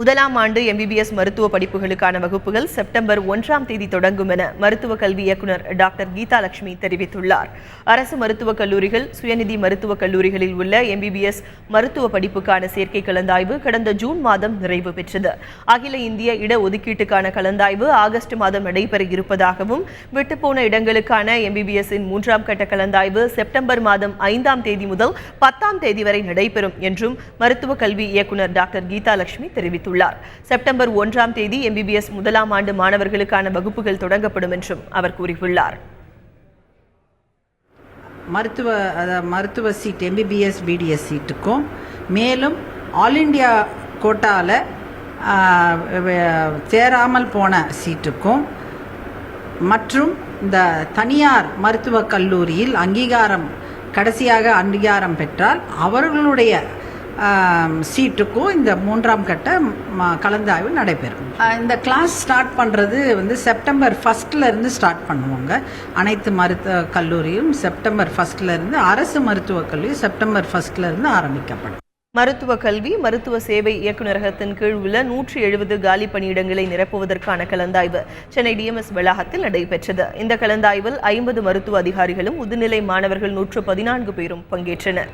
முதலாம் ஆண்டு MBBS மருத்துவ படிப்புகளுக்கான வகுப்புகள் செப்டம்பர் 1ஆம் தேதி தொடங்கும் என மருத்துவ கல்வி இயக்குநர் டாக்டர் கீதாலட்சுமி தெரிவித்துள்ளார். அரசு மருத்துவக் கல்லூரிகள், சுயநிதி மருத்துவக் கல்லூரிகளில் உள்ள MBBS மருத்துவ படிப்புக்கான சேர்க்கை கலந்தாய்வு கடந்த ஜூன் மாதம் நிறைவு பெற்றது. அகில இந்திய இடஒதுக்கீட்டுக்கான கலந்தாய்வு ஆகஸ்ட் மாதம் நடைபெற இருப்பதாகவும், விட்டுப்போன இடங்களுக்கான MBBS-இன் 3ஆம் கட்ட கலந்தாய்வு செப்டம்பர் மாதம் 5ஆம் தேதி முதல் 10ஆம் தேதி வரை நடைபெறும் என்றும் மருத்துவ கல்வி இயக்குநர் டாக்டர் கீதாலட்சுமி தெரிவித்துள்ளார். செப்டம்பர் 1ஆம் தேதி MBBS முதலாம் ஆண்டு மாணவர்களுக்கான வகுப்புகள் தொடங்கப்படும் என்றும் அவர் கூறியுள்ளார். மருத்துவ சீட் MBBS BDS சீட்டுக்கும், மேலும் ஆல் இண்டியா கோட்டாவில் சேராமல் போன சீட்டுக்கும் மற்றும் இந்த தனியார் மருத்துவக் கல்லூரியில் கடைசியாக அங்கீகாரம் பெற்றால் அவர்களுடைய சீட்டுக்கும் இந்த 3ஆம் கட்ட கலந்தாய்வு நடைபெறும். இந்த கிளாஸ் ஸ்டார்ட் பண்ணுறது செப்டம்பர் 1 ஸ்டார்ட் பண்ணுவாங்க. அனைத்து மருத்துவ கல்லூரியும் செப்டம்பர் 1 அரசு மருத்துவக் கல்லூரி செப்டம்பர் 1 ஆரம்பிக்கப்படும். மருத்துவ கல்வி மருத்துவ சேவை இயக்குநரகத்தின் கீழ் உள்ள 170 காலி பணியிடங்களை நிரப்புவதற்கான கலந்தாய்வு சென்னை DMS வளாகத்தில் நடைபெற்றது. இந்த கலந்தாய்வில் 50 மருத்துவ அதிகாரிகளும் முதுநிலை மாணவர்கள் 114 பேரும் பங்கேற்றனர்.